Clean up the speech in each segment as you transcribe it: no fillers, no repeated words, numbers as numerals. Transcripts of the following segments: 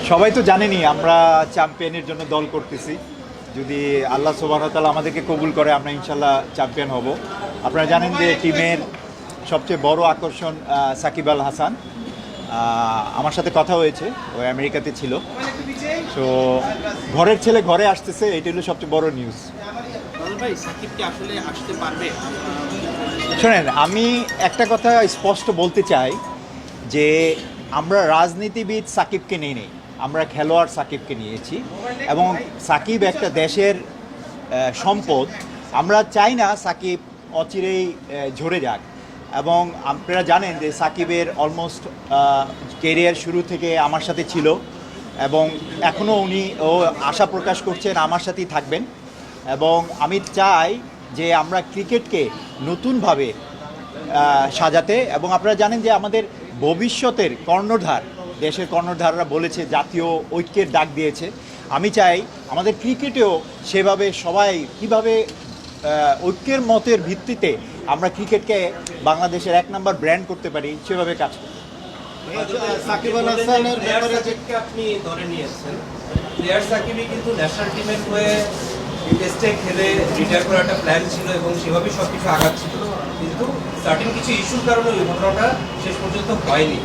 সবাই তো জানেনই আমরা চ্যাম্পিয়নের জন্য দল করতেছি। যদি আল্লাহ সুবহানাহু ওয়া তাআলা আমাদেরকে কবুল করে আমরা ইনশাল্লাহ চ্যাম্পিয়ন হব। আপনারা জানেন যে টিমের সবচেয়ে বড় আকর্ষণ সাকিব আল হাসান। আমার সাথে কথা হয়েছে, ও আমেরিকাতে ছিল। তো ঘরের ছেলে ঘরে আসতেছে, এটা হলো সবচেয়ে বড় নিউজ। শোনেন, আমি একটা কথা স্পষ্ট বলতে চাই যে আমরা রাজনীতিবিদ সাকিবকে নিয়ে নেই, আমরা খেলোয়াড় সাকিবকে নিয়েছি। এবং সাকিব একটা দেশের সম্পদ। আমরা চাই না সাকিব অচিরেই ঝরে যাক। এবং আপনারা জানেন যে সাকিবের অলমোস্ট কেরিয়ার শুরু থেকে আমার সাথে ছিল এবং এখনও ও আশা প্রকাশ করছেন আমার সাথেই থাকবেন। এবং আমি চাই যে আমরা ক্রিকেটকে নতুনভাবে সাজাতে। এবং আপনারা জানেন যে আমাদের ভবিষ্যতের কর্ণধার, দেশের কর্ণধাররা বলেছে জাতীয় ঐক্যের ডাক দিয়েছে। আমি চাই আমাদের ক্রিকেটেও সেভাবে সবাই কীভাবে ঐক্যের মতের ভিত্তিতে আমরা ক্রিকেটকে বাংলাদেশের এক নম্বর ব্র্যান্ড করতে পারি সেভাবে কাজ করি। সাকিব আল হাসানের ব্যাপারে আপনি ধরে নিয়েছেন, প্লেয়ার সাকিবই কিন্তু ন্যাশনাল টিমের হয়ে টেস্টে খেলে রিটায়ার করার একটা প্ল্যান ছিল এবং সেভাবেই সব কিছু আগাচ্ছিল, কিন্তু সার্টিন কিছু ইস্যুর কারণে ওই ঘটনাটা শেষ পর্যন্ত হয়নি।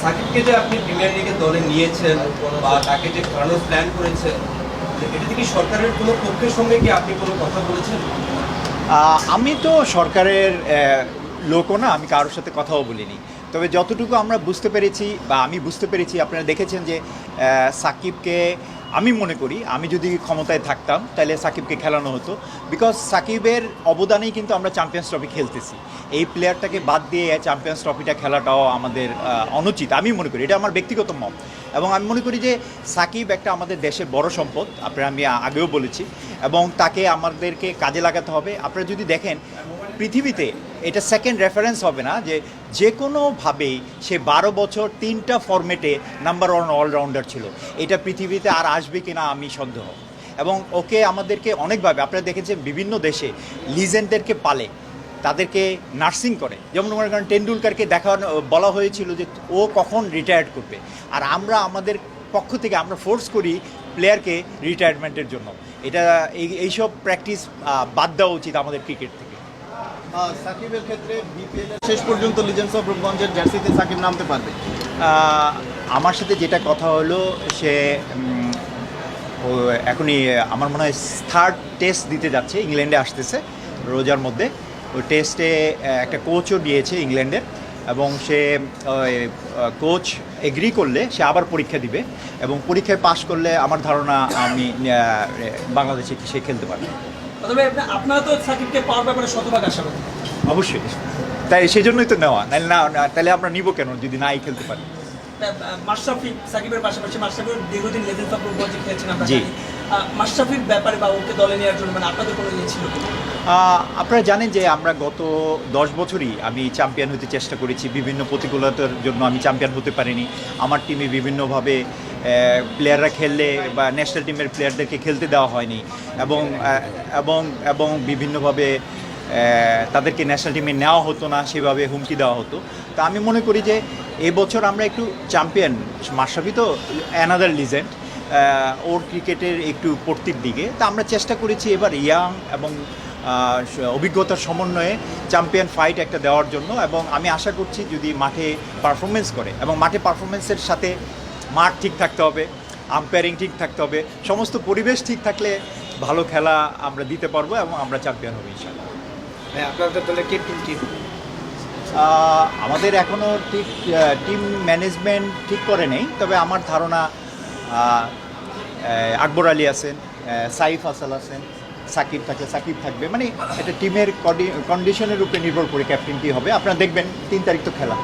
সাকিবকে যে আপনি প্রিমিয়ার লিগে দলে নিয়েছেন বা তাকে যে খেলানোর প্ল্যান করেছেন, এটা থেকে সরকারের কোনো পক্ষের সঙ্গে কি আপনি কোনো কথা বলেছেন? আমি তো সরকারের লোকও না, আমি কারোর সাথে কথাও বলিনি। তবে যতটুকু আমরা বুঝতে পেরেছি বা আমি বুঝতে পেরেছি, আপনারা দেখেছেন যে সাকিবকে আমি মনে করি আমি যদি ক্ষমতায় থাকতাম তাহলে সাকিবকে খেলানো হতো। বিকজ সাকিবের অবদানেই কিন্তু আমরা চ্যাম্পিয়ন্স ট্রফি খেলতেছি। এই প্লেয়ারটাকে বাদ দিয়ে চ্যাম্পিয়ন্স ট্রফিটা খেলাটাও আমাদের অনুচিত আমি মনে করি, এটা আমার ব্যক্তিগত মত। এবং আমি মনে করি যে সাকিব একটা আমাদের দেশের বড় সম্পদ, আপনারা আমি আগেও বলেছি, এবং তাকে আমাদেরকে কাজে লাগাতে হবে। আপনারা যদি দেখেন পৃথিবীতে এটা সেকেন্ড রেফারেন্স হবে না যে কোনোভাবেই সে 12 বছর 3টা ফরম্যাটে নাম্বার 1 অলরাউন্ডার ছিল। এটা পৃথিবীতে আর আসবে কিনা আমি সন্দেহ। এবং ওকে আমাদেরকে অনেকভাবে আপনারা দেখেছেন বিভিন্ন দেশে লিজেন্ডদেরকে পালে, তাদেরকে নার্সিং করে। যেমন মনে করেন টেন্ডুলকারকে বলা হয়েছিল যে ও কখন রিটায়ার্ড করবে, আর আমরা আমাদের পক্ষ থেকে আমরা ফোর্স করি প্লেয়ারকে রিটায়ারমেন্টের জন্য। এটা এইসব প্র্যাকটিস বাদ দেওয়া উচিত আমাদের ক্রিকেট থেকে। সাকিবের ক্ষেত্রে বিপিএল শেষ পর্যন্ত লিজেন্ডস অফ রূপগঞ্জের জার্সিতে সাকিব নামতে পারবে? আমার সাথে যেটা কথা হলো, সে এখনই আমার মনে হয় 3rd টেস্ট দিতে যাচ্ছে, ইংল্যান্ডে আসতেছে রোজার মধ্যে। ওই টেস্টে একটা কোচও দিয়েছে ইংল্যান্ডের, এবং সে কোচ এগ্রি করলে সে আবার পরীক্ষা দিবে, এবং পরীক্ষায় পাশ করলে আমার ধারণা আমি বাংলাদেশে সে খেলতে পারবে। তবে আপনারা তো সাকিবকে পাওয়ার ব্যাপারে শতভাগ আশাবাদী। অবশ্যই, তাই সেই জন্যই তো নেওয়া, তাহলে আমরা নিব কেন যদি নাই খেলতে পারি। মাশরাফি সাকিবের পাশাপাশি মাশরাফির দীর্ঘদিন লেজেন্ডস অফ রূপগঞ্জে খেলেছেন আমরা জি। জানি। মাশরাফির ব্যাপারে বা ওকে দলে নেওয়ার জন্য আপনাদের কোনো ছিল কিনা? আপনারা জানেন যে আমরা গত 10 বছরই আমি চ্যাম্পিয়ন হতে চেষ্টা করেছি। বিভিন্ন প্রতিকূলতার জন্য আমি চ্যাম্পিয়ন হতে পারিনি। আমার টিমে বিভিন্নভাবে প্লেয়াররা খেললে বা ন্যাশনাল টিমের প্লেয়ারদেরকে খেলতে দেওয়া হয়নি, এবং এবং এবং বিভিন্নভাবে তাদেরকে ন্যাশনাল টিমে নেওয়া হতো না, সেভাবে হুমকি দেওয়া হতো। তা আমি মনে করি যে এবছর আমরা একটু চ্যাম্পিয়ন, মাশরাফি তো অ্যানাদার লিজেন্ড, ওর ক্রিকেটের একটু পড়তির দিকে। তা আমরা চেষ্টা করেছি এবার ইয়াং এবং অভিজ্ঞতার সমন্বয়ে চ্যাম্পিয়ন ফাইট একটা দেওয়ার জন্য। এবং আমি আশা করছি যদি মাঠে পারফরমেন্স করে, এবং মাঠে পারফরমেন্সের সাথে মাঠ ঠিক থাকতে হবে, আম্পায়ারিং ঠিক থাকতে হবে, সমস্ত পরিবেশ ঠিক থাকলে ভালো খেলা আমরা দিতে পারবো এবং আমরা চ্যাম্পিয়ন হবো ইনশাআল্লাহ। আপনাদের দলে কে টিম? আমাদের এখনও ঠিক টিম ম্যানেজমেন্ট ঠিক করে নেই, তবে আমার ধারণা আকবর আলী আছেন, সাইফ আসাল আছেন, সাকিব থাকলে সাকিব থাকবে। মানে এটা টিমের কন্ডিশনের উপরে নির্ভর করে ক্যাপ্টেন কী হবে। আপনারা দেখবেন 3 তারিখ তো খেলা।